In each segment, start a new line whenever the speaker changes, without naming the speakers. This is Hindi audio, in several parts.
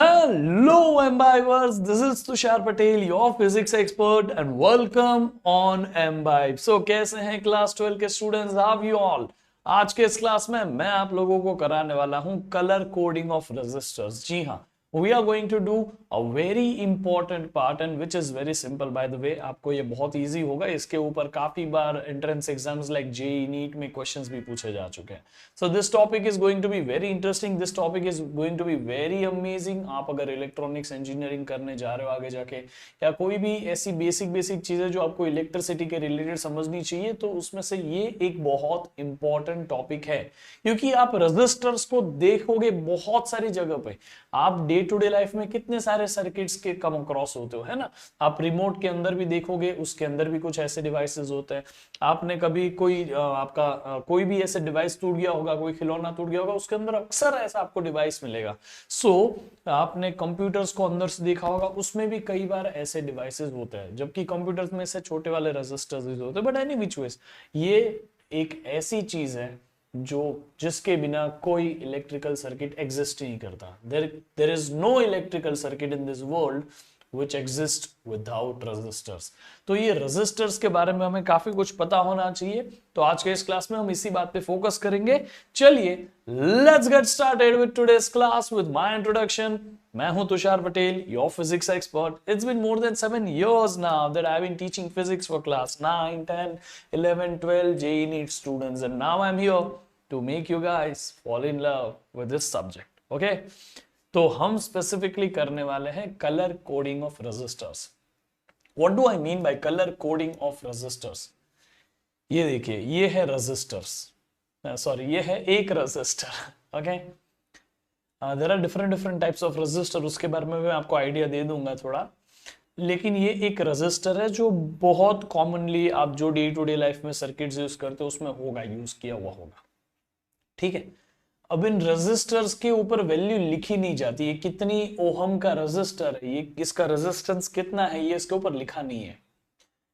Hello, Mbivers. This is Tushar Patel, your physics expert, and welcome on Mbive. So, कैसे हैं क्लास 12 के स्टूडेंट्स? How you all? आज के इस क्लास में मैं आप लोगों को कराने वाला हूं कलर कोडिंग ऑफ रेजिस्टर्स। जी हाँ, we are going to do a very important part and which is very simple. By the way, आपको ये बहुत इजी होगा। इसके ऊपर काफी बार entrance exams like JEE NEET में क्वेश्चंस भी पूछे जा चुके हैं। So this topic is going to be very interesting, this topic is going to be very amazing. आप अगर इलेक्ट्रॉनिक्स इंजीनियरिंग करने जा रहे हो आगे जाके, या कोई भी ऐसी बेसिक चीजें जो आपको इलेक्ट्रिसिटी के रिलेटेड समझनी चाहिए, तो उसमें से ये एक बहुत इंपॉर्टेंट टॉपिक है। क्योंकि आप रजिस्टर्स को देखोगे बहुत सारी जगह पे, आप डे टू डे लाइफ में कितने सारे सर्किट्स के कम अक्रॉस होते हो, है ना। आप रिमोट के अंदर भी देखोगे, उसके अंदर भी कुछ ऐसे डिवाइसेस होते हैं। आपने कभी कोई आपका कोई भी ऐसे डिवाइस टूट गया होगा, कोई खिलौना टूट गया होगा, उसके अंदर अक्सर ऐसा आपको डिवाइस मिलेगा। सो आपने कंप्यूटर्स को अंदर से देखा होगा, उसमें भी कई बार ऐसे डिवाइसेस होते हैं, जबकि कंप्यूटर्स में से छोटे वाले रजिस्टर्स होते हैं। बट एनी विच वेज, ये एक ऐसी चीज है जो जिसके बिना कोई इलेक्ट्रिकल सर्किट एग्जिस्ट नहीं करता। There is no electrical circuit in this world which exist without resistors। तो ये resistors के बारे में हमें काफी कुछ पता होना चाहिए। तो आज के इस क्लास में हम इसी बात पे फोकस करेंगे। चलिए, let's get started with today's class with my introduction। मैं हूं Tushar Patel, your physics expert। It's been more than 7 years now that I've been teaching physics for class 9, 10, 11, 12 JEE NEET students, and now I'm here to make you guys fall in love with this subject। Okay? तो हम स्पेसिफिकली करने वाले हैं colour coding of resistors. What do I mean by colour coding of resistors? ये देखिए, ये है रेजिस्टर्स, सॉरी ये है एक resistor. Okay, there are different types of resistor, उसके बारे में मैं आपको आइडिया दे दूंगा थोड़ा। लेकिन ये एक रेजिस्टर है जो बहुत कॉमनली आप जो डे टू डे लाइफ में सर्किट्स यूज करते हो उसमें होगा, यूज किया हुआ होगा। ठीक है, अब इन रेजिस्टर्स के ऊपर वैल्यू लिखी नहीं जाती है। कितनी ओहम का रेजिस्टर है, ये इसका रेजिस्टेंस कितना है, ये इसके ऊपर लिखा नहीं है।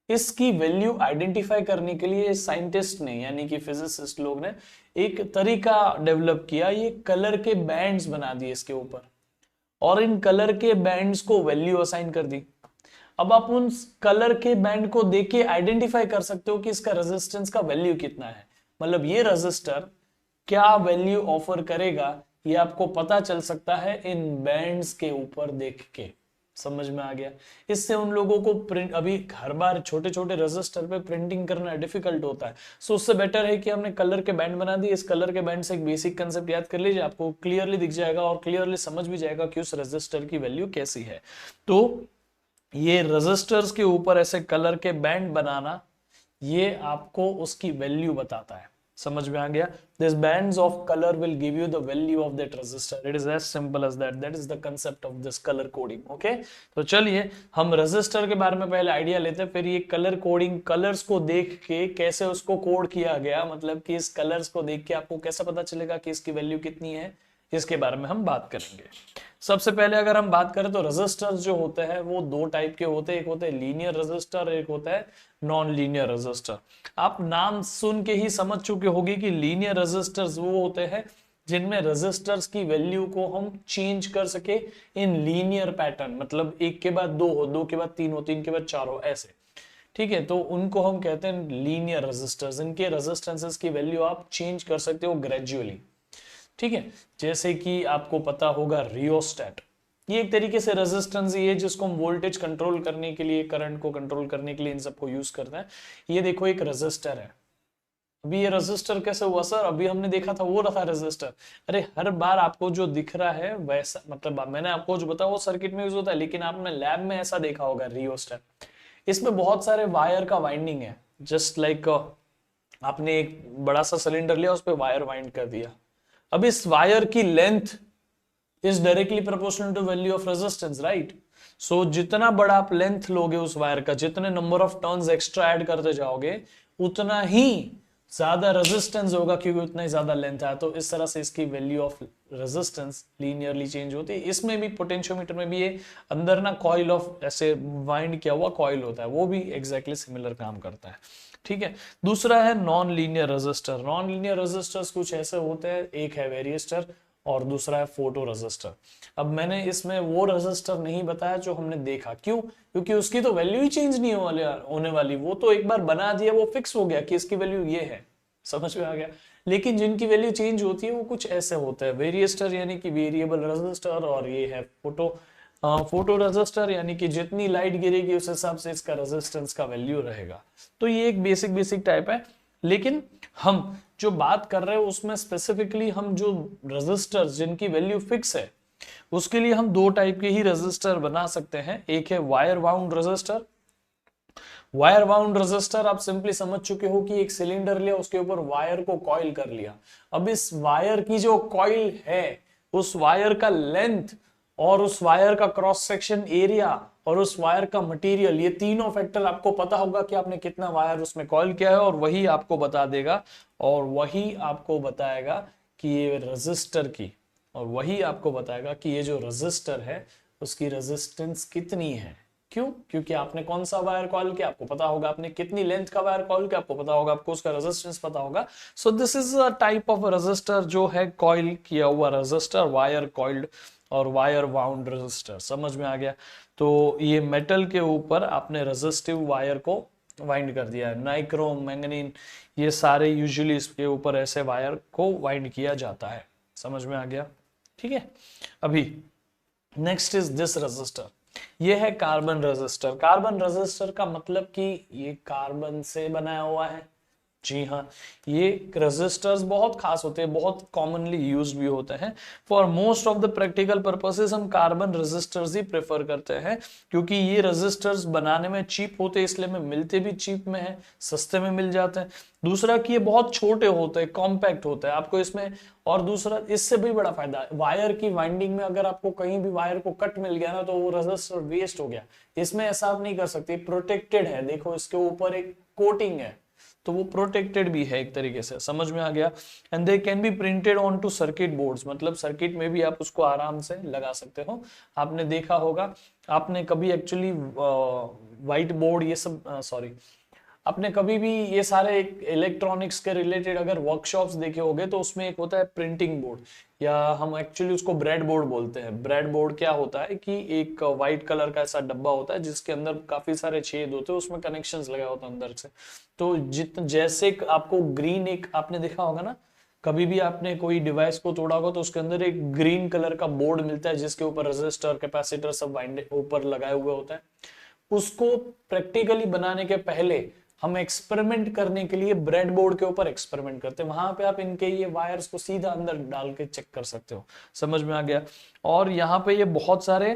इसकी वैल्यू आइडेंटिफाई करने के लिए साइंटिस्ट ने, यानी कि फिजिसिस्ट लोग ने एक तरीका डेवलप किया। ये कलर के बैंड्स बना दिए इसके ऊपर, और इन कलर के बैंड्स को वैल्यू असाइन कर दी। अब आप उन कलर के बैंड को देख के आइडेंटिफाई कर सकते हो कि इसका रेजिस्टेंस का वैल्यू कितना है। मतलब ये रेजिस्टर क्या वैल्यू ऑफर करेगा, ये आपको पता चल सकता है इन बैंड्स के ऊपर देख के। समझ में आ गया? इससे उन लोगों को प्रिंट, अभी हर बार छोटे छोटे रजिस्टर पे प्रिंटिंग करना डिफिकल्ट होता है। सो उससे बेटर है कि हमने कलर के बैंड बना दिए। इस कलर के बैंड से एक बेसिक कंसेप्ट याद कर लीजिए, आपको क्लियरली दिख जाएगा और क्लियरली समझ भी जाएगा कि उस रजिस्टर की वैल्यू कैसी है। तो ये रजिस्टर्स के ऊपर ऐसे कलर के बैंड बनाना, ये आपको उसकी वैल्यू बताता है। समझ में आ गया? These bands of color will give you the value of that resistor। It is as simple as that। That is the concept of this color coding। Okay? तो चलिए हम रेजिस्टर के बारे में पहले आइडिया लेते हैं, फिर ये कलर कोडिंग, कलर्स को देख के कैसे उसको कोड किया गया, मतलब कि इस कलर्स को देख के आपको कैसे पता चलेगा कि इसकी वैल्यू कितनी है, इसके बारे में हम बात करेंगे। सबसे पहले अगर हम बात करें तो रेजिस्टर्स जो होते हैं वो दो टाइप के होते हैं। एक होते हैं लीनियर रेजिस्टर, एक होता है नॉन लीनियर रेजिस्टर। आप नाम सुन के ही समझ चुके होंगे कि लीनियर रेजिस्टर्स वो होते हैं जिनमें रेजिस्टर्स की वैल्यू को हम चेंज कर सके इन लीनियर पैटर्न, मतलब एक के बाद दो हो, दो के बाद तीन हो, तीन के बाद चार हो, ऐसे। ठीक है, तो उनको हम कहते हैं लीनियर रेजिस्टर्स। इनके रेजिस्टेंसेस की वैल्यू आप चेंज कर सकते हो ग्रेजुअली। ठीक है, जैसे कि आपको पता होगा रियोस्टेट, ये एक तरीके से रेजिस्टेंस ही है जिसको हम वोल्टेज कंट्रोल करने के लिए, करंट को कंट्रोल करने के लिए इन सबको यूज करते हैं। ये देखो एक रेजिस्टर है। अभी ये रेजिस्टर कैसे हुआ सर? अभी हमने देखा था वो रहा रेजिस्टर। अरे हर बार आपको जो दिख रहा है वैसा, मतलब मैंने आपको जो बताया वो सर्किट में यूज होता है, लेकिन आपने लैब में ऐसा देखा होगा रियोस्टेट। इसमें बहुत सारे वायर का वाइंडिंग है। जस्ट लाइक आपने एक बड़ा सा सिलेंडर लिया, उस पर वायर वाइंड कर दिया। अब इस वायर की length is directly proportional to value of resistance, right? So जितना बड़ा आप लेंथ लोगे उस वायर का, जितने number of turns extra add करते जाओगे, उतना ही ज्यादा रेजिस्टेंस होगा, क्योंकि उतना ही ज्यादा लेंथ है। तो इस तरह से इसकी value of resistance linearly change होती है। इसमें भी पोटेंशियोमीटर में भी ये अंदर ना कॉइल ऑफ ऐसे वाइंड किया हुआ कॉइल होता है, वो भी एग्जैक्टली सिमिलर काम करता है। ठीक है, दूसरा है non linear resistor. Non linear resistors कुछ ऐसे होते हैं, एक है वेरिएस्टर और दूसरा है फोटो रेजिस्टर। अब मैंने इसमें वो रेजिस्टर नहीं बताया जो हमने देखा, क्यों? क्योंकि उसकी तो वैल्यू ही चेंज नहीं होने वाली, वो तो एक बार बना दिया, वो फिक्स हो गया कि इसकी वैल्यू ये है, समझ में आ गया। लेकिन जिनकी वैल्यू चेंज होती है वो कुछ ऐसे होते हैं, वेरिएस्टर यानी कि वेरिएबल रेजिस्टर, और ये है फोटो रेजिस्टर यानी कि जितनी लाइट गिरेगी उस हिसाब से इसका रेजिस्टेंस का वैल्यू रहेगा। तो ये एक बेसिक टाइप है। लेकिन हम जो बात कर रहे हैं उसमें स्पेसिफिकली हम जो रेजिस्टर्स जिनकी वैल्यू फिक्स है उसके लिए हम दो टाइप के ही रेजिस्टर बना सकते हैं। एक है wire bound resistor. Wire bound resistor आप सिंपली समझ चुके हो कि एक सिलेंडर लिया, उसके ऊपर वायर को कॉइल कर लिया। अब इस वायर की जो कॉइल है उस वायर का लेंथ और उस वायर का क्रॉस सेक्शन एरिया और उस वायर का मटेरियल, ये तीनों फैक्टर आपको पता होगा कि आपने कितना वायर उसमें कॉइल किया है, और वही आपको बता देगा और वही आपको बताएगा कि ये रेजिस्टर की, और वही आपको बताएगा कि ये जो रेजिस्टर है उसकी रेजिस्टेंस कितनी है। क्यों? क्योंकि आपने कौन सा वायर कॉइल किया आपको पता होगा, आपने कितनी लेंथ का वायर कॉइल किया आपको पता होगा, आपको उसका रेजिस्टेंस पता होगा। So this is a type of resistor जो है कॉइल किया हुआ रेजिस्टर, वायर कॉइल्ड और वायर बाउंड रेजिस्टर। समझ में आ गया? तो ये मेटल के ऊपर आपने रेजिस्टिव वायर को वाइंड कर दिया है, नाइक्रोम, मैंगनीन, ये सारे यूजुअली इसके ऊपर ऐसे वायर को वाइंड किया जाता है। समझ में आ गया? ठीक है। अभी नेक्स्ट इज दिस रेजिस्टर, ये है कार्बन रेजिस्टर। कार्बन रेजिस्टर का मतलब कि ये कार्बन से बनाया हुआ है। जी हाँ, ये रेजिस्टर्स बहुत खास होते हैं, बहुत कॉमनली यूज्ड भी होते हैं। For most of the practical purposes हम कार्बन रेजिस्टर्स ही प्रेफर करते हैं, क्योंकि ये रेजिस्टर्स बनाने में चीप होते हैं, इसलिए में मिलते भी चीप में है, सस्ते में मिल जाते हैं। दूसरा कि ये बहुत छोटे होते हैं, कॉम्पैक्ट होते हैं आपको इसमें। और दूसरा इससे भी बड़ा फायदा है, वायर की वाइंडिंग में अगर आपको कहीं भी वायर को कट मिल गया ना तो वो रेजिस्टर वेस्ट हो गया। इसमें ऐसा आप नहीं कर सकते, प्रोटेक्टेड है, देखो इसके ऊपर एक कोटिंग है तो वो प्रोटेक्टेड भी है एक तरीके से। समझ में आ गया? And they can be printed on to circuit boards, मतलब सर्किट में भी आप उसको आराम से लगा सकते हो। आपने देखा होगा, आपने कभी एक्चुअली व्हाइट बोर्ड ये सब सॉरी आपने कभी भी ये सारे इलेक्ट्रॉनिक्स के रिलेटेड अगर वर्कशॉप्स देखे होंगे तो उसमें एक होता है प्रिंटिंग बोर्ड, या हम एक्चुअली उसको ब्रेड बोर्ड बोलते हैं। ब्रेड बोर्ड क्या होता है कि एक व्हाइट कलर का ऐसा डब्बा होता है जिसके अंदर काफी सारे छेद होते हैं, उसमें कनेक्शंस लगा होता है अंदर से। तो जैसे आपको ग्रीन, एक आपने देखा होगा ना, कभी भी आपने कोई डिवाइस को तोड़ा होगा तो उसके अंदर एक ग्रीन कलर का बोर्ड मिलता है जिसके ऊपर रेजिस्टर, कैपेसिटर सब वाइंड ऊपर लगाए हुए होते हैं। उसको प्रैक्टिकली बनाने के पहले हम एक्सपेरिमेंट करने के लिए ब्रेड बोर्ड के ऊपर एक्सपेरिमेंट करते हैं, वहां पे आप इनके ये वायर्स को सीधा अंदर डाल के चेक कर सकते हो। समझ में आ गया? और यहाँ पे ये बहुत सारे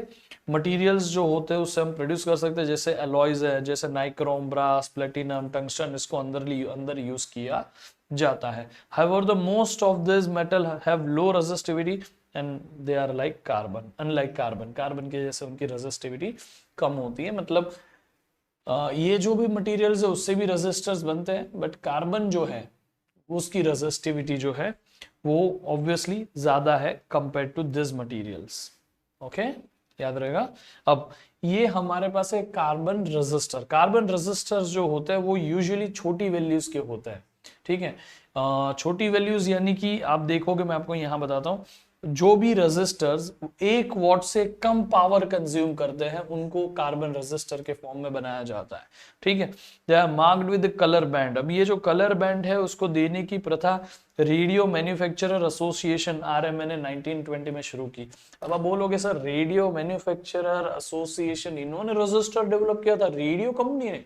मटेरियल्स जो होते हैं उससे हम प्रोड्यूस कर सकते हैं, जैसे एलॉयज है, जैसे नाइक्रोम, ब्रास, प्लेटिनम, टंगस्टन, इसको अंदर यूज किया जाता है। However, the most of these metal have low resistivity and they are like carbon, unlike carbon, carbon के जैसे उनकी रेजिस्टिविटी कम होती है। मतलब ये जो भी मटेरियल्स है उससे भी रेजिस्टर्स बनते हैं, बट कार्बन जो है उसकी रेजिस्टिविटी जो है वो ऑब्वियसली ज्यादा है compare to this materials. Okay, याद रहेगा। अब ये हमारे पास है कार्बन रेजिस्टर। कार्बन रेजिस्टर्स जो होते हैं वो यूजुअली छोटी वैल्यूज के होते हैं। ठीक है, छोटी वैल्यूज यानी कि आप देखोगे, मैं आपको यहां बताता हूं, जो भी रेजिस्टर्स 1 वॉट से कम पावर कंज्यूम करते हैं उनको कार्बन रेजिस्टर के फॉर्म में बनाया जाता है। ठीक है, they are marked with colour band. अब ये जो कलर बैंड है उसको देने की प्रथा रेडियो मैन्युफैक्चरर एसोसिएशन RMA ने 1920 में शुरू की। अब आप बोलोगे सर रेडियो मैन्युफैक्चरर एसोसिएशन, इन्होंने रेजिस्टर डेवलप किया था, रेडियो कंपनी ने?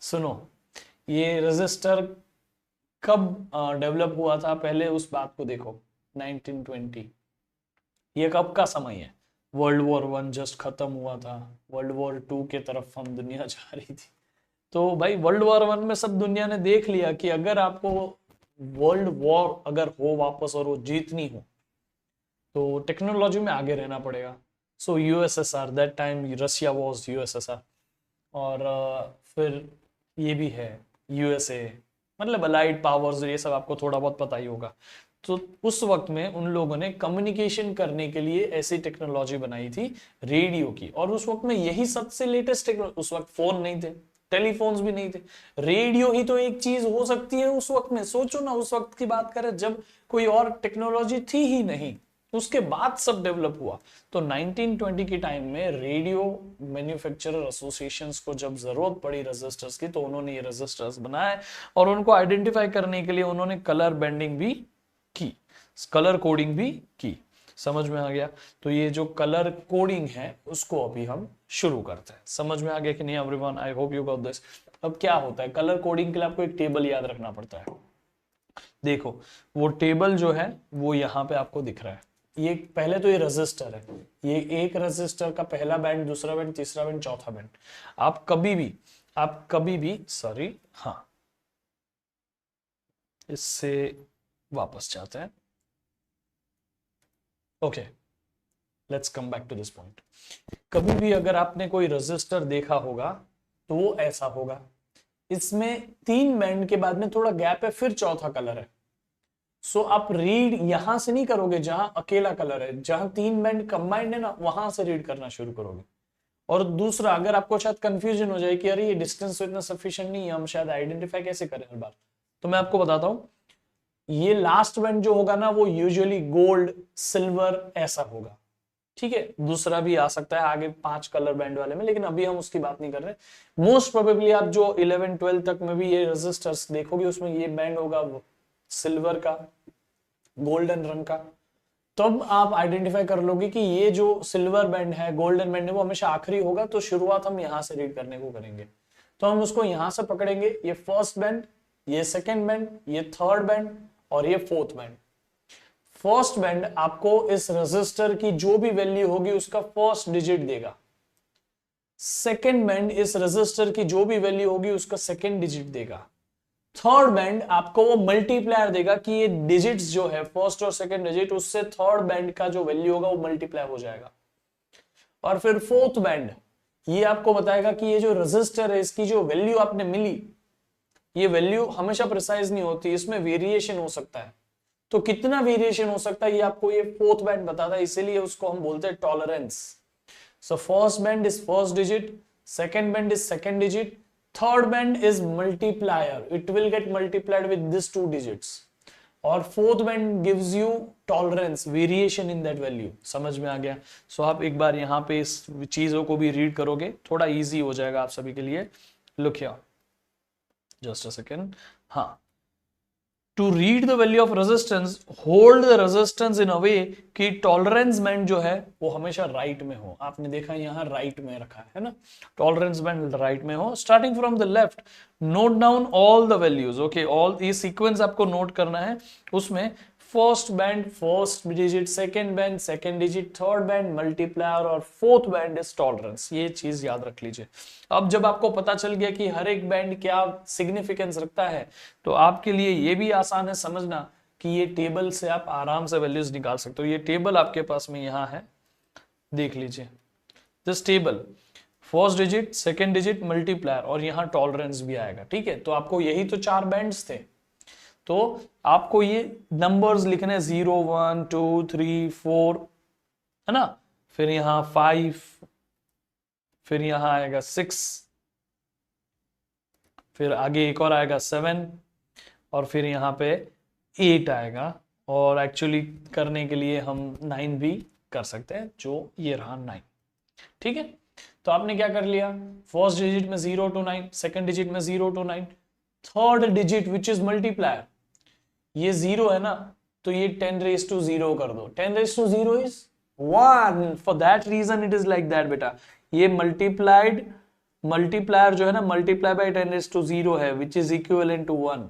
सुनो, ये रेजिस्टर कब डेवलप हुआ था पहले उस बात को देखो। 1920, ये कब का समय है? वर्ल्ड वॉर 1 जस्ट खत्म हुआ था, वर्ल्ड वॉर 2 के तरफ हम दुनिया जा रही थी। तो भाई वर्ल्ड वॉर 1 में सब दुनिया ने देख लिया कि अगर आपको वर्ल्ड वॉर अगर हो वापस और वो जीतनी हो तो टेक्नोलॉजी में आगे रहना पड़ेगा। सो USSR, that time Russia was USSR, और फिर ये भी है USA, मतलब अलाइड पावर्स, ये सब आपको थोड़ा बहुत पता ही होगा। तो उस वक्त में उन लोगों ने कम्युनिकेशन करने के लिए ऐसी टेक्नोलॉजी बनाई थी रेडियो की, और उस वक्त में यही सबसे लेटेस्ट टेक्नोलॉजी। उस वक्त फोन नहीं थे, टेलीफोन्स भी नहीं थे, रेडियो ही तो एक चीज हो सकती है उस वक्त में। सोचो ना, उस वक्त की बात करें जब कोई और टेक्नोलॉजी थी ही नहीं, उसके बाद सब डेवलप हुआ। तो 1920 के टाइम में रेडियो मैन्युफैक्चरर एसोसिएशंस को जब जरूरत पड़ी रेजिस्टर्स की, तो उन्होंने ये रेजिस्टर्स बनाए और उनको आइडेंटिफाई करने के लिए उन्होंने कलर बैंडिंग भी की, कलर कोडिंग भी की। समझ में आ गया? तो ये जो कलर कोडिंग है उसको अभी हम शुरू करते हैं। समझ में आ गया कि नहीं everyone? I hope you got this. अब क्या होता है, कलर कोडिंग के लिए आपको एक टेबल याद रखना पड़ता है। देखो वो टेबल जो है वो यहाँ पे आपको दिख रहा है। ये पहले तो ये रजिस्टर है, ये एक रजिस्टर का पहला बैंड, दूसरा बैंड, तीसरा बैंड, चौथा बैंड। आप कभी भी सॉरी, हाँ, इससे वापस जाते हैं। Okay, let's come back to this point. कभी भी अगर आपने कोई रजिस्टर देखा होगा तो वो ऐसा होगा, इसमें 3 बैंड के बाद में थोड़ा गैप है, फिर चौथा कलर है। सो आप रीड यहां से नहीं करोगे जहां अकेला कलर है, जहां 3 बैंड कंबाइंड है ना, वहां से रीड करना शुरू करोगे। और दूसरा, अगर आपको शायद कंफ्यूजन हो जाए कि अरे ये डिस्टेंस तो इतना सफिशिएंट नहीं है, हम शायद आइडेंटिफाई कैसे करें हर बार, तो मैं आपको बताता हूं। ये लास्ट बैंड जो होगा ना वो यूजुअली गोल्ड, सिल्वर ऐसा होगा, ठीक है। दूसरा भी आ सकता है आगे 5 कलर बैंड वाले में, लेकिन अभी हम उसकी बात नहीं कर रहे। मोस्ट प्रोबेबली आप जो 11 12 तक में भी ये रेजिस्टर्स देखोगे, उसमें ये बैंड होगा सिल्वर का, गोल्डन रंग का। तब आप आइडेंटिफाई कर लोगे कि ये जो सिल्वर बैंड है, गोल्डन बैंड है, वो हमेशा आखिरी होगा। तो शुरुआत हम यहां से रीड करने को करेंगे, तो हम उसको यहां से पकड़ेंगे, ये फर्स्ट बैंड, ये सेकेंड बैंड, ये थर्ड बैंड और ये फोर्थ बैंड। फर्स्ट बैंड आपको इस रेजिस्टर की जो भी वैल्यू होगी उसका फर्स्ट डिजिट देगा। सेकेंड बैंड इस रेजिस्टर की जो भी वैल्यू होगी उसका सेकेंड डिजिट देगा। थर्ड बैंड आपको वो मल्टीप्लायर देगा कि ये डिजिट्स जो है फर्स्ट और सेकेंड डिजिट, उससे थर्ड बैंड का जो वैल्यू होगा वो मल्टीप्लाई हो जाएगा। और फिर फोर्थ बैंड ये आपको बताएगा कि ये जो रेजिस्टर है इसकी जो वैल्यू आपने मिली, ये वैल्यू हमेशा प्रिसाइज नहीं होती, इसमें वेरिएशन हो सकता है। तो कितना वेरिएशन हो सकता है ये आपको ये फोर्थ बैंड बताता है, इसीलिए उसको हम बोलते हैं tolerance. So first band is first digit, second band is second digit, third band is multiplier, it will get multiplied with this 2 digits, और fourth band gives you tolerance, variation in that value. समझ में आ गया? सो आप एक बार यहाँ पे इस चीजों को भी रीड करोगे, थोड़ा इजी हो जाएगा आप सभी के लिए। Look here, just a second. हाँ, to read the value of resistance, hold the resistance in a way कि टॉलरेंस बैंड जो है वो हमेशा राइट में हो। आपने देखा यहाँ राइट में रखा है ना, टॉलरेंस बैंड राइट में हो। Starting from the left, note down all the values. Okay, all ये सीक्वेंस आपको नोट करना है। उसमें first band first digit, second band second digit, third band multiplier और फोर्थ बैंड इज टॉलरेंस। ये चीज याद रख लीजिए। अब जब आपको पता चल गया कि हर एक बैंड क्या सिग्निफिकेंस रखता है, तो आपके लिए ये भी आसान है समझना कि ये टेबल से आप आराम से वैल्यूज निकाल सकते हो। ये टेबल आपके पास में यहाँ है, देख लीजिए। This table, first digit, second digit, multiplier और यहाँ टॉलरेंस भी आएगा, ठीक है। तो आपको यही तो 4 बैंड्स थे, तो आपको ये नंबर्स लिखने 0 1 2 3 4 है ना, फिर यहां 5, फिर यहां आएगा 6, फिर आगे एक और आएगा 7 और फिर यहाँ पे 8 आएगा। और एक्चुअली करने के लिए हम 9 भी कर सकते हैं, जो ये रहा 9, ठीक है। तो आपने क्या कर लिया, फर्स्ट डिजिट में 0 to 9, सेकेंड डिजिट में 0 to 9, third digit which is multiplier, ये 0 है ना, तो ये 10 raised to 0 कर दो। 10 raised to 0 is 1, for that reason it is like that बेटा। ये मल्टीप्लायर जो है ना, मल्टीप्लाई बाय 10 raised to 0 है, विच इज इक्विवेलेंट टू 1।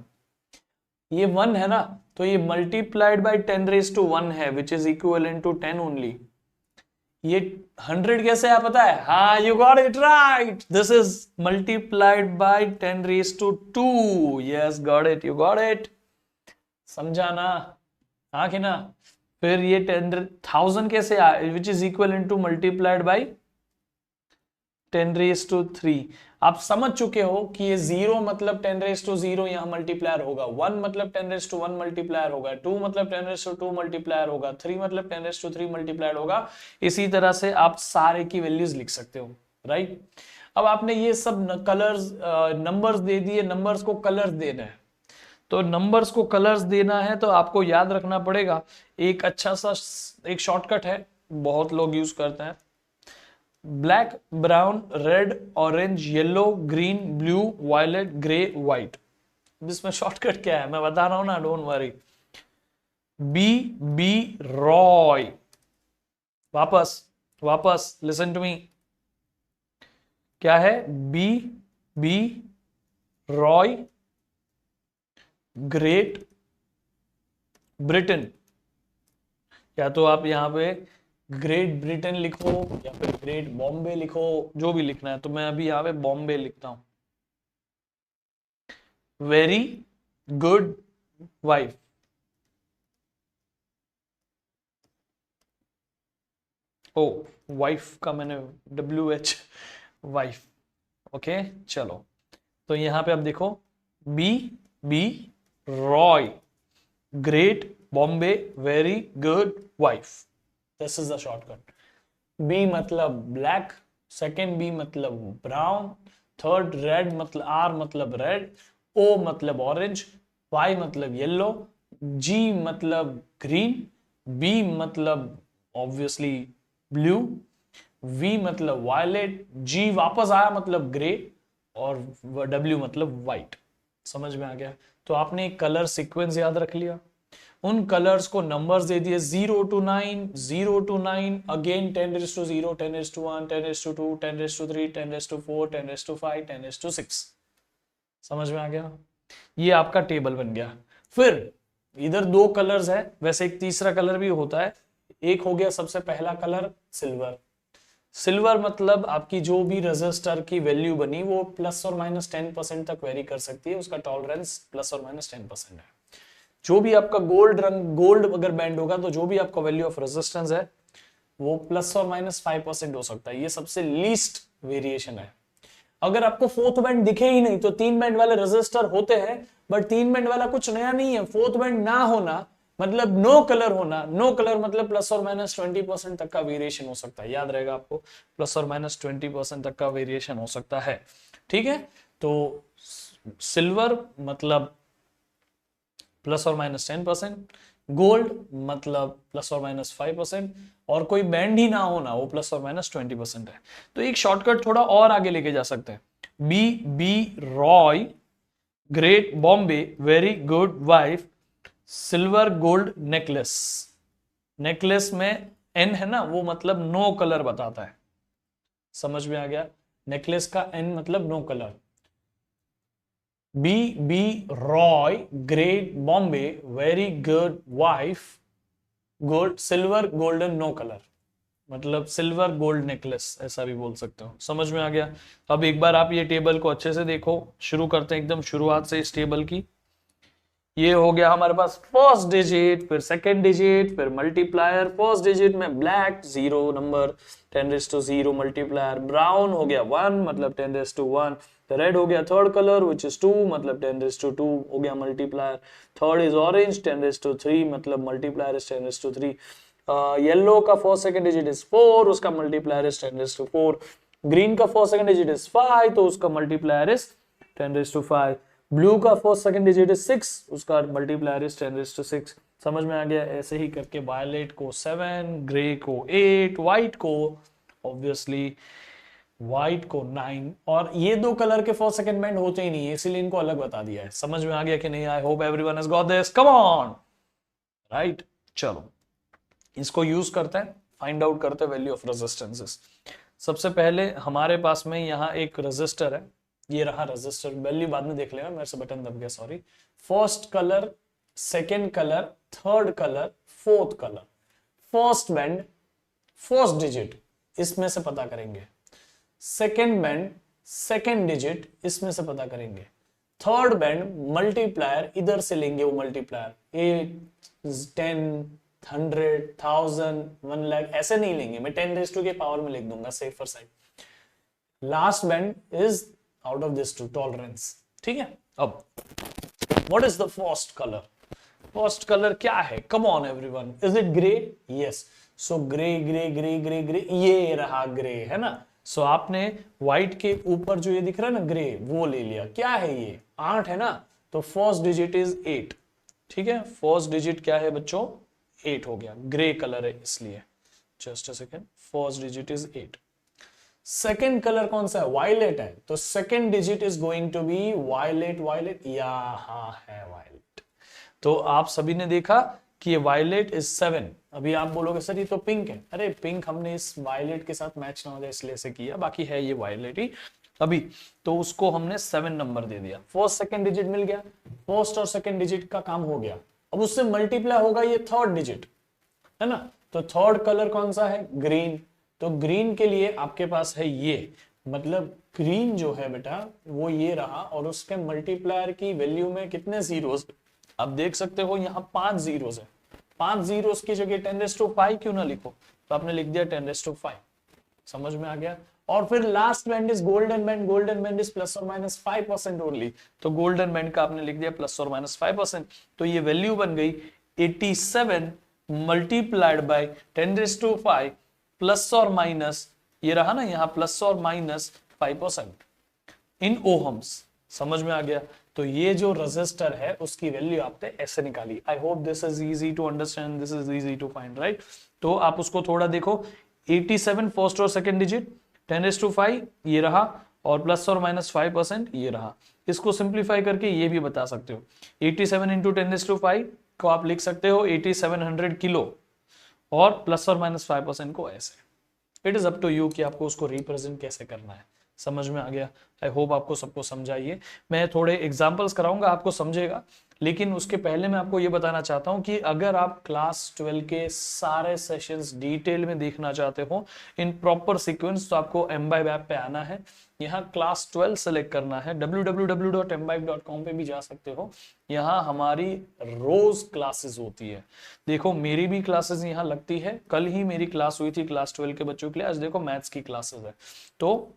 ये 1 है ना, तो ये मल्टीप्लाइड बाय 10 raised to 1 है, which is equivalent to 10 only. ये 100 कैसे है पता है? हाँ, you got it right, this is multiplied by 10 raised to 2। Yes, got it, you got it. समझा ना? हाँ कि ना? फिर ये 10,000 कैसे आया, which is equal two multiplied by 10 raised to 3। आप समझ चुके हो कि ये 0 मतलब 10 raised to 0 यहां मल्टीप्लायर होगा, 1 मतलब 10 raised to 1 मल्टीप्लायर होगा, 2 मतलब 10 raised to 2 मल्टीप्लायर होगा, 3 मतलब 10 raised to 3 मल्टीप्लायर होगा। इसी तरह से आप सारे की वैल्यूज लिख सकते हो, राइट। अब आपने ये सब कलर्स नंबर्स दे दिए, नंबर्स को कलर्स देना है। तो नंबर्स को कलर्स देना है तो आपको याद रखना पड़ेगा, एक अच्छा सा एक शॉर्टकट है, बहुत लोग यूज करते हैं, black, brown, red, orange, yellow, green, blue, violet, grey, white. इसमें शॉर्टकट क्या है मैं बता रहा हूं ना, don't worry. B, B Roy, वापस वापस लिसन टू मी, क्या है? B, B Roy, great Britain, या तो आप यहां पे ग्रेट ब्रिटेन लिखो या फिर ग्रेट बॉम्बे लिखो, जो भी लिखना है। तो मैं अभी यहां पे बॉम्बे लिखता हूं। वेरी गुड वाइफ, ओ वाइफ का मैंने WH, वाइफ। ओके चलो, तो यहां पे अब देखो, B, B Roy, great Bombay, very good wife. This is the shortcut. B मतलब ब्लैक, सेकेंड बी मतलब ब्राउन, थर्ड रेड मतलब आर मतलब रेड, ओ मतलब ऑरेंज, वाई मतलब येलो, जी मतलब ग्रीन, बी मतलब ऑब्वियसली ब्लू, वी मतलब वायलेट, जी वापस आया मतलब ग्रे, और डब्ल्यू मतलब व्हाइट। समझ में आ गया? तो आपने एक कलर सीक्वेंस याद रख लिया, उन कलर्स को नंबर्स दे दिए 0 to 9, 0 to 9, अगेन 10⁻0, 10⁻1, 10⁻2, 10⁻3, 10⁻4, 10⁻5, 10⁻6। समझ में आ गया? ये आपका टेबल बन गया। फिर इधर दो कलर्स है, वैसे एक तीसरा कलर भी होता है। एक हो गया सबसे पहला कलर सिल्वर। सिल्वर मतलब आपकी जो भी रजिस्टर की वैल्यू बनी वो ±10% तक वेरी कर सकती है, उसका टॉलरेंस ±10% है। जो भी आपका गोल्ड रंग, गोल्ड अगर बैंड होगा तो जो भी आपका वैल्यू ऑफ रेजिस्टेंस है वो ±5% हो सकता है। ये सबसे लीस्ट वेरिएशन है। अगर आपको फोर्थ बैंड दिखे ही नहीं तो तीन बैंड वाले रेजिस्टर होते हैं, बट तीन बैंड वाला कुछ नया नहीं है। फोर्थ बैंड ना होना मतलब नो कलर होना, नो कलर मतलब ±20% तक का वेरिएशन हो सकता है। याद रहेगा आपको, ±20% तक का वेरिएशन हो सकता है। ठीक है, तो सिल्वर मतलब ±10%, गोल्ड मतलब ±5%, और कोई बैंड ही ना होना वो ±20% है। तो एक शॉर्टकट थोड़ा और आगे लेके जा सकते हैं, B, B Roy, great Bombay, very good wife, silver gold necklace. Necklace में एन है ना, वो मतलब नो कलर बताता है। समझ में आ गया? नेकलेस का एन मतलब no colour. B, B Roy, great Bombay, very good wife, gold silver golden no colour, मतलब सिल्वर गोल्ड नेकलेस, ऐसा भी बोल सकते हो। समझ में आ गया? अब एक बार आप ये टेबल को अच्छे से देखो, शुरू करते हैं एकदम शुरुआत से इस टेबल की। ये हो गया हमारे पास फर्स्ट डिजिट, फिर सेकंड डिजिट, फिर मल्टीप्लायर। फर्स्ट डिजिट में ब्लैक 0 नंबर 10⁻0 मल्टीप्लायर, ब्राउन हो गया 1 मतलब 10⁻1, रेड हो गया थर्ड कलर विच इज 2 मतलब 10⁻2 हो गया मल्टीप्लायर, थर्ड इज ऑरेंज 10⁻3 मतलब मल्टीप्लायर इज 10⁻3, येलो का फर्स्ट सेकंड डिजिट इज 4, उसका मल्टीप्लायर इज 10⁻4, ग्रीन का फर्स्ट सेकंड डिजिट इज 5 तो उसका मल्टीप्लायर इज 10⁻5, ब्लू का फर्स्ट सेकंड डिजिट इज 6, उसका मल्टीप्लायर इज 10⁻6। समझ में आ गया? ऐसे ही करके वायलेट को 7, ग्रे को 8, व्हाइट को ऑब्वियसली व्हाइट को 9, और ये दो कलर के फर्स्ट सेकंड बैंड होते ही नहीं है, इसीलिए इनको अलग बता दिया है। समझ में आ गया कि नहीं? I hope everyone has got this, come on, right. चलो इसको यूज करते हैं, फाइंड आउट करते हैं वैल्यू ऑफ रेजिस्टेंसेस। सबसे पहले हमारे पास में यहाँ एक रेजिस्टर है, ये रहा रेजिस्टर, वैल्यू बाद में देख लेना, मेरे से बटन दब गया, sorry. First colour, second colour, third colour, fourth colour, first band, first digit इसमें से पता करेंगे, सेकेंड बैंड, सेकेंड डिजिट इसमें से पता करेंगे, थर्ड बैंड मल्टीप्लायर इधर से लेंगे, वो मल्टीप्लायर 8, 10, 100, 1000, 1 लाख ऐसे नहीं लेंगे, मैं 10⁻² के पावर में लिख दूंगा safer side. Last band is out of this to tolerance. ठीक है, अब what is the first colour? First colour क्या है? Come on everyone, is it grey? Yes, so grey grey grey grey grey, ये रहा ग्रे, है ना। सो आपने व्हाइट के ऊपर जो ये दिख रहा है ना ग्रे, वो ले लिया। क्या है ये? 8 है ना, तो फर्स्ट डिजिट इज 8। ठीक है, फर्स्ट डिजिट क्या है बच्चों? 8 हो गया, ग्रे कलर है इसलिए। Just a second, first digit is 8। Second colour कौन सा है? वायलेट है, तो second digit is going to be violet. Violet यहाँ है वायलेट। तो आप सभी ने देखा कि ये वायलेट इज 7। अभी आप बोलोगे सर ये तो पिंक है। अरे पिंक हमने इस वायलेट के साथ मैच ना हो जाए इसलिए से किया, बाकी है ये वायलेट ही अभी। तो उसको हमने 7 नंबर दे दिया। फर्स्ट सेकंड डिजिट मिल गया, फर्स्ट और सेकंड डिजिट का काम हो गया। अब उससे मल्टीप्लाई होगा ये थर्ड डिजिट, है ना। तो थर्ड कलर कौन सा है? ग्रीन। तो ग्रीन के लिए आपके पास है ये, मतलब ग्रीन जो है बेटा वो ये रहा, और उसके मल्टीप्लायर की वैल्यू में कितने जीरोस? आप देख सकते हो यहाँ 5 जीरोस है। 5 जीरोस की जगह 10⁵ क्यों ना लिखो? तो आपने लिख दिया 10⁵। समझ में आ गया? और फिर last band is golden band. Golden band is +or -5% only, तो गोल्डन बैंड का आपने लिख दिया +or -5%। तो ये वैल्यू बन गई 87 मल्टीप्लाइड बाय 10⁵ प्लस और माइनस, ये रहा ना यहाँ +or-5% इन ओहम्स। समझ में आ गया? तो ये जो रजिस्टर है उसकी वैल्यू आपने ऐसे निकाली। I hope this is easy to understand, this is easy to find, right. तो आप उसको थोड़ा देखो, 87 फर्स्ट और सेकंड डिजिट, 10⁵ ये रहा, और +or-5% ये रहा। इसको सिंप्लीफाई करके ये भी बता सकते हो, 87 इंटू 10⁵ को आप लिख सकते हो 8700 किलो, और +or-5% को ऐसे। It is up to you कि आपको उसको रिप्रेजेंट कैसे करना है। समझ में आ गया? आई होप आपको सबको समझाइए। मैं थोड़े एग्जांपल्स कराऊंगा, आपको समझेगा, लेकिन उसके पहले मैं आपको ये बताना चाहता हूं कि अगर आप क्लास 12 के सारे सेशंस डिटेल में देखना चाहते हो इन प्रॉपर सीक्वेंस, तो आपको mbibe पे आना है। यहाँ क्लास 12 सेलेक्ट करना है, www.mbibe.com पे भी जा सकते हो। यहाँ हमारी रोज क्लासेस होती है। देखो मेरी भी क्लासेस यहाँ लगती है, कल ही मेरी क्लास हुई थी क्लास 12 के बच्चों के लिए। आज देखो मैथ्स की क्लासेस है, तो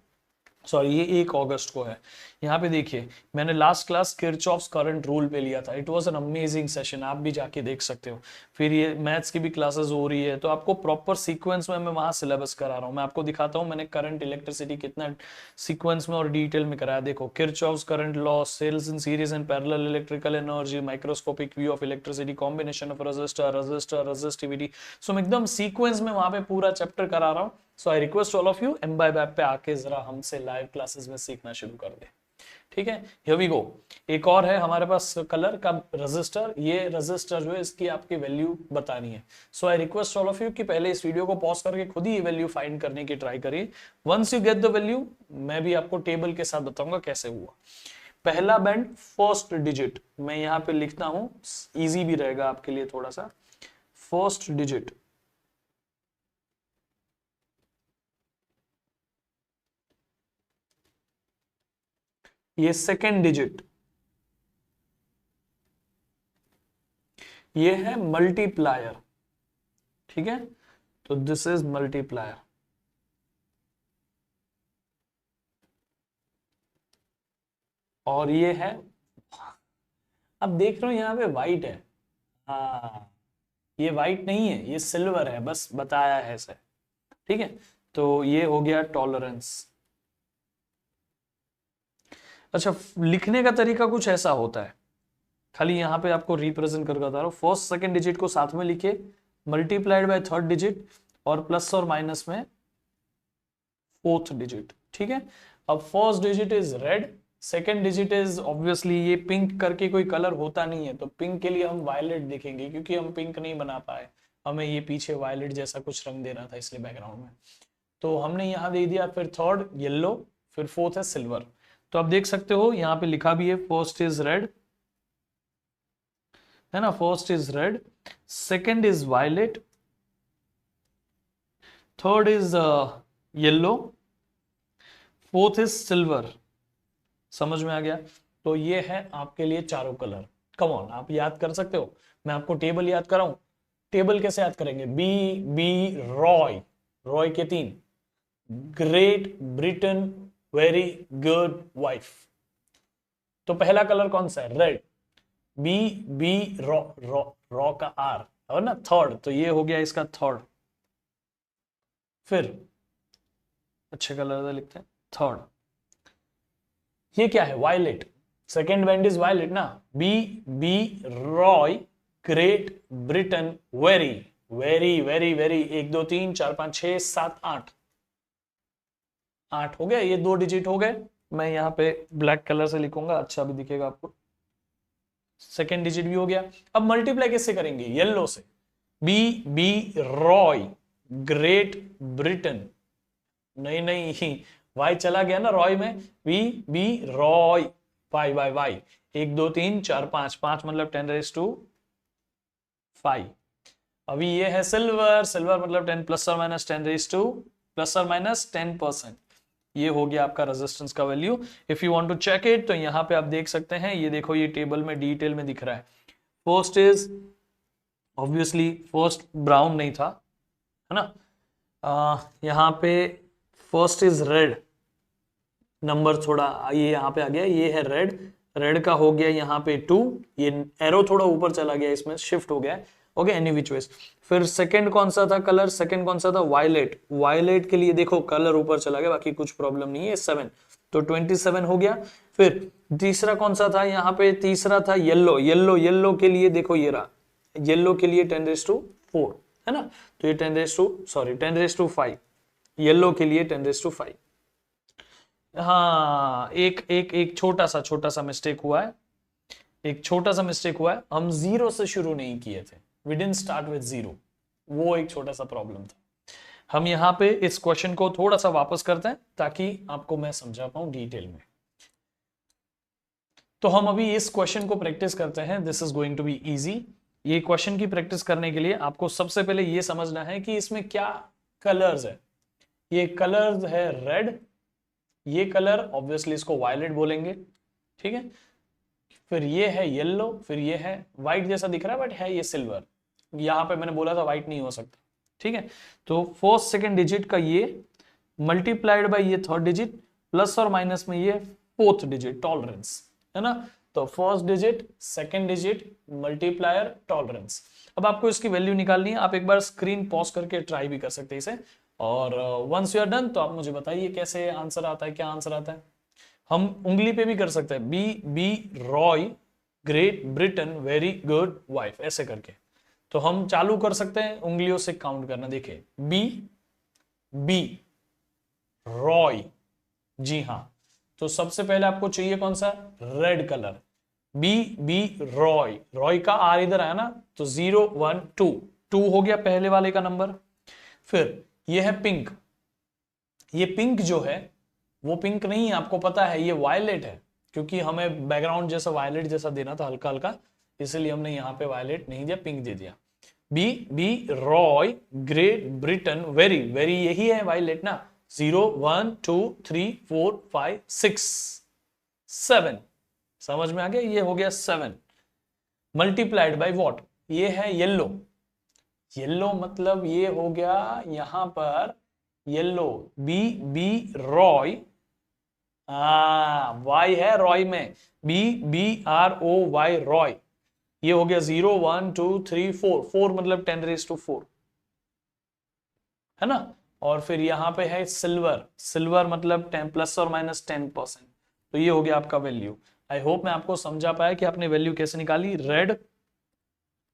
सॉरी ये 1 अगस्त को है। यहाँ पे देखिए मैंने last class Kirchhoff's current rule पे लिया था। It was an amazing session, आप भी जाके देख सकते हो। फिर ये मैथ्स की भी क्लासेस हो रही है, तो आपको प्रॉपर सीक्वेंस में मैं वहां सिलेबस करा रहा हूँ। मैं आपको दिखाता हूँ मैंने करंट इलेक्ट्रिसिटी कितना सीक्वेंस में और डिटेल में कराया। देखो Kirchhoff's current law, cells in series and parallel electrical energy, microscopic view of electricity, combination of resistor resistivity. So मैं एकदम सीक्वेंस में वहां पे पूरा चैप्टर करा रहा हूँ। So I request all of you mbibe पे आके जरा हमसे लाइव क्लासेस में सीखना शुरू कर दे। ठीक है, हियर वी गो। एक और है हमारे पास कलर का रजिस्टर। ये रजिस्टर जो है इसकी आपकी वैल्यू बतानी है। So I request all of you कि पहले इस वीडियो को पॉज करके खुद ही ये वैल्यू फाइंड करने की ट्राई करिए। Once you get the value, मैं भी आपको टेबल के साथ बताऊंगा कैसे हुआ। पहला बैंड फर्स्ट डिजिट मैं यहाँ पे लिखता हूं, इजी भी रहेगा आपके लिए थोड़ा सा। फर्स्ट डिजिट, ये सेकेंड डिजिट, ये है मल्टीप्लायर। ठीक है, तो दिस इज मल्टीप्लायर। और ये है, अब देख रहे हो यहाँ पे व्हाइट है। हाँ, ये व्हाइट नहीं है, ये सिल्वर है, बस बताया है सर। ठीक है, तो ये हो गया टॉलरेंस। अच्छा, लिखने का तरीका कुछ ऐसा होता है, खाली यहाँ पे आपको रिप्रेजेंट करके बता रहा हूँ। फर्स्ट सेकंड डिजिट को साथ में लिखे, मल्टीप्लाइड बाय थर्ड डिजिट, और प्लस और माइनस में फोर्थ डिजिट। ठीक है, अब first digit is red, second digit is obviously ये पिंक करके कोई कलर होता नहीं है, तो पिंक के लिए हम वायलेट देखेंगे, क्योंकि हम पिंक नहीं बना पाए, हमें ये पीछे वायलेट जैसा कुछ रंग देना था इसलिए बैकग्राउंड में, तो हमने यहाँ दे दिया। फिर थर्ड येलो, फिर फोर्थ है सिल्वर। तो आप देख सकते हो यहाँ पे लिखा भी है, फर्स्ट इज रेड, है ना, first is red, second is violet, third is yellow, fourth is silver. समझ में आ गया? तो ये है आपके लिए चारों कलर। कम ऑन, आप याद कर सकते हो। मैं आपको टेबल याद कराऊं? टेबल कैसे याद करेंगे? बी बी रॉय, रॉय के 3, great Britain, very good wife. तो पहला कलर कौन सा है? रेड। बी बी रॉ रॉ रॉ का आर, और ना थर्ड, तो ये हो गया इसका थर्ड। फिर अच्छे कलर से लिखते हैं। थर्ड, ये क्या है? Violet. Second band is violet ना। B Roy, great Britain, very very very very, 1 2 3 4 5 6 7 8, 8 हो गया, ये 2 डिजिट हो गए। मैं यहाँ पे ब्लैक कलर से लिखूंगा, अच्छा भी दिखेगा आपको। सेकेंड डिजिट भी हो गया। अब मल्टीप्लाई किससे करेंगे? येलो से। बी रॉय, ग्रेट ब्रिटेन, नहीं नहीं, वाई चला गया ना रॉय में। B Roy, Y Y Y, 1 2 3 4 5, 5 मतलब 10⁵ अभी ये है सिल्वर, सिल्वर मतलब 10 ±10⁻10%। ये हो गया आपका रेजिस्टेंस का value. If you want to check it तो यहाँ पे आप देख सकते हैं, ये देखो, ये टेबल में डिटेल में दिख रहा है। First is obviously, first brown नहीं था, है ना। यहाँ पे फर्स्ट इज रेड, नंबर थोड़ा ये यहाँ पे आ गया, ये है रेड, रेड का हो गया यहाँ पे 2, ये एरो थोड़ा ऊपर चला गया, इसमें शिफ्ट हो गया है। Okay, any which ways. फिर सेकंड कौन सा था कलर? सेकंड कौन सा था? वायलेट। वायलेट के लिए देखो कलर ऊपर चला गया, बाकी कुछ प्रॉब्लम नहीं है। 7 तो 27 हो गया। फिर तीसरा कौन सा था यहाँ पे? तीसरा था येलो। येलो, येलो के लिए देखो ये रहा, येलो के लिए 10⁻4 है ना, तो ये 10⁻5, येलो के लिए 10⁻5। हाँ, एक छोटा सा मिस्टेक हुआ है, एक छोटा सा मिस्टेक हुआ है। हम 0 से शुरू नहीं किए थे, वी डिडंट स्टार्ट विद 0, वो एक छोटा सा प्रॉब्लम था। हम यहाँ पे इस क्वेश्चन को थोड़ा सा वापस करते हैं ताकि आपको मैं समझा पाऊं डिटेल में। तो हम अभी इस क्वेश्चन को प्रैक्टिस करते हैं, this is going to be easy. ये क्वेश्चन की प्रैक्टिस करने के लिए आपको सबसे पहले ये समझना है कि इसमें क्या कलर्स है। ये कलर्स है रेड, ये कलर ऑब्वियसली इसको वायलेट बोलेंगे, ठीक है। फिर ये है येलो, फिर ये है व्हाइट जैसा दिख रहा है बट है ये सिल्वर। यहां पे मैंने बोला था व्हाइट नहीं हो सकता, ठीक है। तो फर्स्ट सेकंड डिजिट का ये मल्टीप्लाइड बाय ये थर्ड डिजिट, प्लस और माइनस में ये फोर्थ डिजिट, टॉलरेंस, है ना। तो first digit, second digit, multiplier, tolerance. अब आपको इसकी वैल्यू निकालनी है, आप एक बार स्क्रीन पॉज करके ट्राई भी कर सकते हैं इसे, और वंस यू आर डन तो आप मुझे बताइए कैसे आंसर आता है, क्या आंसर आता है। हम उंगली पे भी कर सकते हैं, B Roy, great Britain, very good wife, ऐसे करके। तो हम चालू कर सकते हैं उंगलियों से काउंट करना। देखिए, बी रॉय, जी हाँ। तो सबसे पहले आपको चाहिए कौन सा? Red colour. B Roy, Roy का आर इधर आया ना, तो 0 1 2, 2 हो गया पहले वाले का नंबर। फिर ये है पिंक, ये पिंक जो है वो पिंक नहीं है, आपको पता है ये वायलेट है, क्योंकि हमें बैकग्राउंड जैसा वायलेट जैसा देना था, हल्का हल्का, इसलिए हमने यहाँ पे वायलेट नहीं दिया, पिंक दे दिया। B Roy, great Britain, very very, यही है वायलेट ना। 0 1 2 3 4 5 6 7, समझ में आ गया, ये हो गया 7। Multiplied by what? ये है येलो, येलो मतलब ये हो गया यहां पर येलो, बी रॉय, वाई है रॉय में, B R O Y, Roy, ये हो गया 0 1 2 3 4, 4 मतलब 10⁻4, है ना। और फिर यहां पे है सिल्वर, सिल्वर मतलब 10 ±10%, तो ये हो गया आपका वैल्यू। आई होप मैं आपको समझा पाया कि आपने वैल्यू कैसे निकाली। रेड,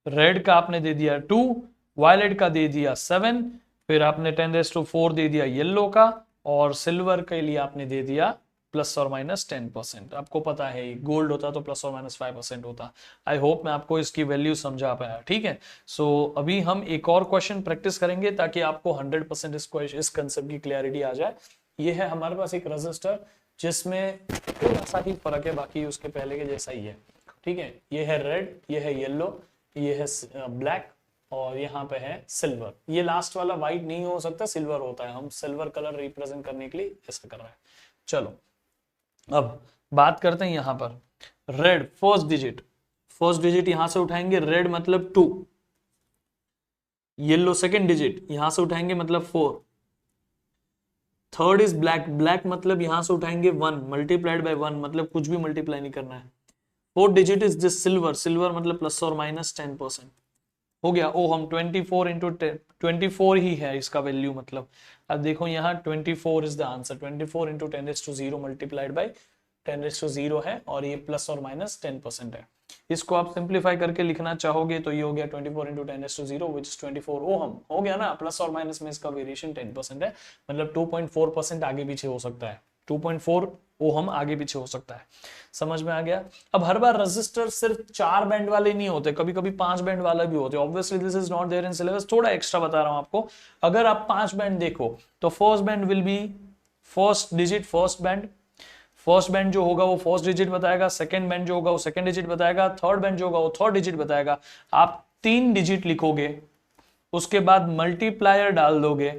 रेड का आपने दे दिया 2, वायलेट का दे दिया 7, फिर आपने 10⁻4 दे दिया येलो का, और सिल्वर के लिए आपने दे दिया ±10%। आपको पता है गोल्ड होता तो ±5% होता। आई होप मैं आपको इसकी वैल्यू समझा पाया, ठीक है। सो अभी हम एक और क्वेश्चन प्रैक्टिस करेंगे ताकि आपको 100% इस कंसेप्ट की क्लैरिटी आ जाए। ये है हमारे पास एक रजिस्टर जिसमें थोड़ा सा ही फर्क है, बाकी उसके पहले के जैसा ही है, ठीक है। ये है रेड, ये है येलो, ये है ब्लैक, और यहाँ पे है सिल्वर। ये लास्ट वाला व्हाइट नहीं हो सकता, सिल्वर होता है, हम सिल्वर कलर रिप्रेजेंट करने के लिए ऐसा कर रहे हैं। चलो अब बात करते हैं यहां पर red, first digit, first digit यहां से उठाएंगे, रेड मतलब 2, येलो सेकंड डिजिट यहां से उठाएंगे मतलब 4, थर्ड इज ब्लैक, ब्लैक मतलब यहां से उठाएंगे 1 मल्टीप्लाइड बाय 1, मतलब कुछ भी मल्टीप्लाई नहीं करना है। Fourth digit is this silver, silver मतलब ±10%, हो गया ओहम 24 इंटू 24 ही है इसका वैल्यू, मतलब अब देखो यहाँ 24 is the answer, 24 into 10⁻0 multiplied by 10⁻0 है, और ये प्लस और माइनस 10% है। इसको आप सिंप्लीफाई करके लिखना चाहोगे तो ये हो गया 24 इंटू 10⁻0 विच इज 24 ओहम, हो गया ना। प्लस और माइनस में इसका वेरिएशन 10% है, मतलब 2.4% आगे पीछे हो सकता है, 2.4 ओहम आगे पीछे हो सकता है। समझ में आ गया। अब हर बार रजिस्टर सिर्फ 4 बैंड वाले नहीं होते, कभी कभी 5 बैंड वाला भी होते हैं। Obviously this is not there in syllabus, थोड़ा एक्स्ट्रा बता रहा हूं आपको। अगर आप 5 बैंड देखो तो first band will be first digit, first band, first band जो होगा वो फर्स्ट डिजिट बताएगा, सेकंड बैंड जो होगा वो सेकंड डिजिट बताएगा, थर्ड बैंड जो होगा वो थर्ड डिजिट बताएगा। आप 3 डिजिट लिखोगे, उसके बाद मल्टीप्लायर डाल दोगे,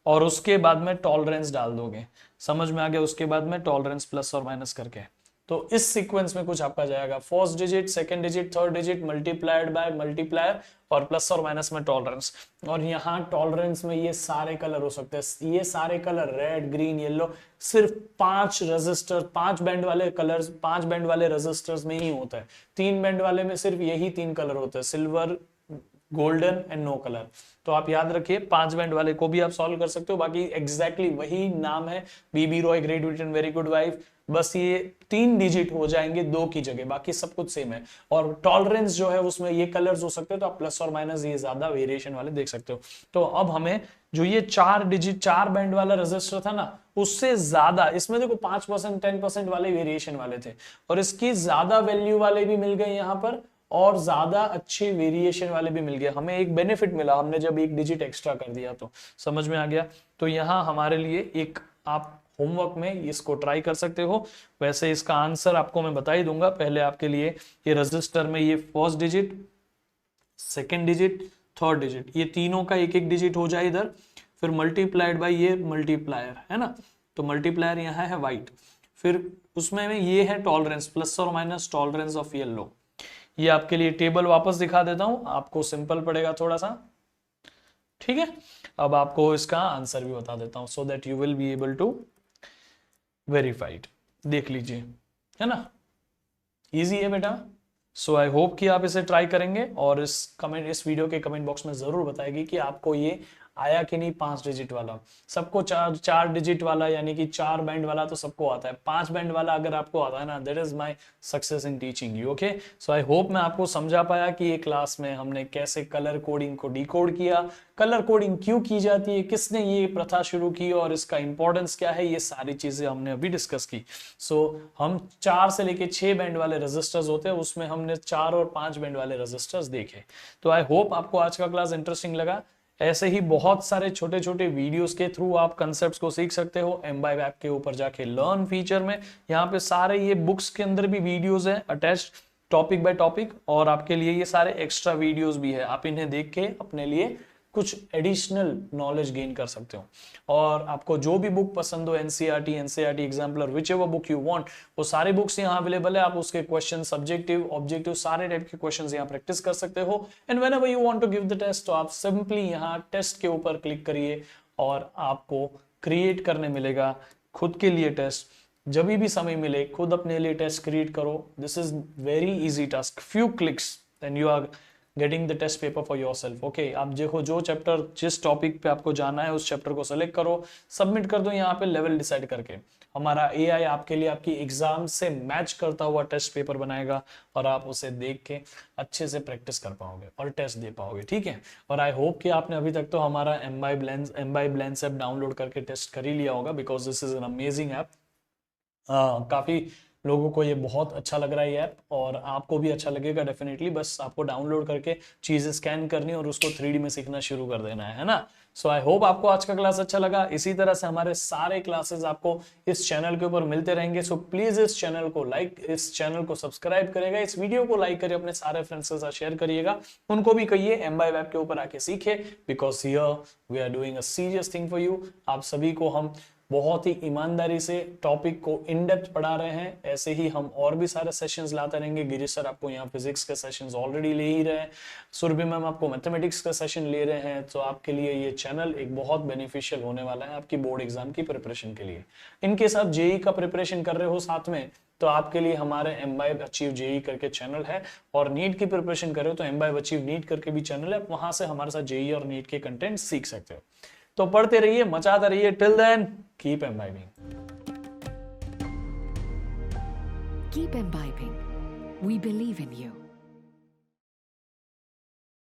और उसके बाद में टॉलरेंस डाल दोगे। समझ में आ गया। उसके बाद में टॉलरेंस प्लस और माइनस करके, तो इस सीक्वेंस में कुछ आपका जाएगा, first digit, second digit, third digit, multiplied by multiplier, और प्लस और माइनस में टॉलरेंस। और यहाँ टॉलरेंस में ये सारे कलर हो सकते हैं, ये सारे कलर रेड, ग्रीन, येलो, सिर्फ 5 रजिस्टर, 5 बैंड वाले कलर्स, 5 बैंड वाले रजिस्टर्स में ही होता है। 3 बैंड वाले में सिर्फ यही 3 कलर होते हैं, silver, golden and no colour. तो आप याद रखिए 5 बैंड वाले को भी आप सॉल्व कर सकते हो, बाकी एग्जैक्टली वही नाम है, BB Roy, great Britain, very good wife, बस ये 3 डिजिट हो जाएंगे 2 की जगह, बाकी सब कुछ सेम है। और टॉलरेंस जो है उसमें ये कलर्स हो सकते हैं, तो आप प्लस और माइनस ये ज्यादा वेरिएशन वाले देख सकते हो। तो अब हमें जो ये 4 डिजिट 4 बैंड वाला रजिस्टर था ना, उससे ज्यादा, इसमें देखो 5% 10% वाले वेरिएशन वाले थे, और इसकी ज्यादा वैल्यू वाले भी मिल गए यहाँ पर, और ज्यादा अच्छे वेरिएशन वाले भी मिल गए। हमें एक बेनिफिट मिला, हमने जब एक डिजिट एक्स्ट्रा कर दिया, तो समझ में आ गया। तो यहाँ हमारे लिए एक, आप होमवर्क में इसको ट्राई कर सकते हो। वैसे इसका आंसर आपको मैं बता ही दूंगा, पहले आपके लिए ये रजिस्टर में ये first digit, second digit, third digit, ये तीनों का एक एक डिजिट हो जाए इधर, फिर मल्टीप्लाइड बाय ये मल्टीप्लायर है ना, तो मल्टीप्लायर यहाँ है व्हाइट, फिर उसमें ये है टॉलरेंस, प्लस और माइनस टॉलरेंस ऑफ येलो। ये आपके लिए टेबल वापस दिखा देता हूं, आपको सिंपल पड़ेगा थोड़ा सा, ठीक है। अब आपको इसका आंसर भी बता देता हूं, so that you will be able to verified. देख लीजिए, है ना, इजी है बेटा। सो आई होप कि आप इसे ट्राई करेंगे, और इस वीडियो के कमेंट बॉक्स में जरूर बताएगी कि आपको ये आया कि नहीं 5 डिजिट वाला। सबको 4 डिजिट वाला, यानी कि 4 बैंड वाला तो सबको आता है, 5 बैंड वाला अगर आपको आता है ना, that is my success in teaching you. Okay, so I hope मैं आपको समझा पाया कि ये क्लास में हमने कैसे कलर कोडिंग को डिकोड किया, कलर कोडिंग क्यों की जाती है, किसने ये प्रथा शुरू की, और इसका इंपॉर्टेंस क्या है, ये सारी चीजें हमने अभी डिस्कस की। सो हम 4 से लेके 6 बैंड वाले रजिस्टर्स होते हैं, उसमें हमने 4 और 5 बैंड वाले रजिस्टर्स देखे। तो आई होप आपको आज का क्लास इंटरेस्टिंग लगा। ऐसे ही बहुत सारे छोटे छोटे वीडियोस के थ्रू आप कंसेप्ट्स को सीख सकते हो। एम्बाइब ऐप के ऊपर जाके लर्न फीचर में, यहाँ पे सारे ये बुक्स के अंदर भी वीडियोस हैं अटैच्ड, टॉपिक बाय टॉपिक, और आपके लिए ये सारे एक्स्ट्रा वीडियोस भी है, आप इन्हें देख के अपने लिए कुछ एडिशनल नॉलेज गेन कर सकते हो। और आपको जो भी बुक पसंद हो, NCERT, NCERT exemplar, which ever book you want, वो सारे बुक्स यहाँ अवेलेबल है। आप उसके क्वेश्चन, सब्जेक्टिव, ऑब्जेक्टिव, सारे टाइप के क्वेश्चन यहाँ प्रैक्टिस कर सकते हो। And whenever you want to give the test, तो आप सिंपली यहाँ टेस्ट के ऊपर क्लिक करिए, और आपको क्रिएट करने मिलेगा खुद के लिए टेस्ट। जब भी समय मिले खुद अपने लिए टेस्ट क्रिएट करो। This is very easy task, few clicks then you are getting the test paper for yourself. Okay, आप देखो जो चैप्टर, जिस टॉपिक पे आपको जाना है उस चैप्टर को सेलेक्ट करो, सबमिट कर दो यहाँ पे लेवल डिसाइड करके। हमारा एआई आपके लिए आपकी एग्जाम से मैच करता हुआ टेस्ट पेपर बनाएगा, और आप उसे देख के अच्छे से प्रैक्टिस कर पाओगे और टेस्ट दे पाओगे, ठीक है। और आई होप कि आपने अभी तक तो हमारा एम्बाइब लेंस ऐप डाउनलोड करके टेस्ट कर ही लिया होगा, because this is an amazing app. काफी लोगों को ये बहुत अच्छा लग रहा है ये ऐप, और आपको भी अच्छा लगेगा डेफिनेटली। बस आपको डाउनलोड करके चीजें स्कैन करनी और उसको 3D में सीखना शुरू कर देना है ना। सो आई होप आपको आज का क्लास अच्छा लगा। इसी तरह से हमारे सारे क्लासेस आपको इस चैनल के ऊपर मिलते रहेंगे। सो प्लीज इस चैनल को इस चैनल को सब्सक्राइब करेगा, इस वीडियो को लाइक करिए, अपने सारे फ्रेंड्स के साथ शेयर करिएगा, उनको भी कहिए एम्बाइब ऐप के ऊपर आके सीखे, because here we are doing a serious thing for you. आप सभी को हम बहुत ही ईमानदारी से टॉपिक को इन डेप्थ पढ़ा रहे हैं। ऐसे ही हम और भी सारे सेशंस लाते रहेंगे। गिरीश सर आपको यहाँ फिजिक्स के सेशंस ऑलरेडी ले ही रहे हैं, सुरभि मैम आपको मैथमेटिक्स का सेशन ले रहे हैं। तो आपके लिए ये चैनल एक बहुत बेनिफिशियल होने वाला है आपकी बोर्ड एग्जाम की प्रिपरेशन के लिए। इनकेस आप जेई का प्रिपरेशन कर रहे हो साथ में, तो आपके लिए हमारे एम्बाइब अचीव जेई करके चैनल है, और नीट की प्रिपरेशन करो तो एम्बाइब अचीव नीट करके भी चैनल है, वहां से हमारे साथ जेई और नीट के कंटेंट सीख सकते हो। तो पढ़ते रहिए, मचाते रहिए। Till then keep imbibing.
Keep imbibing. We believe in you.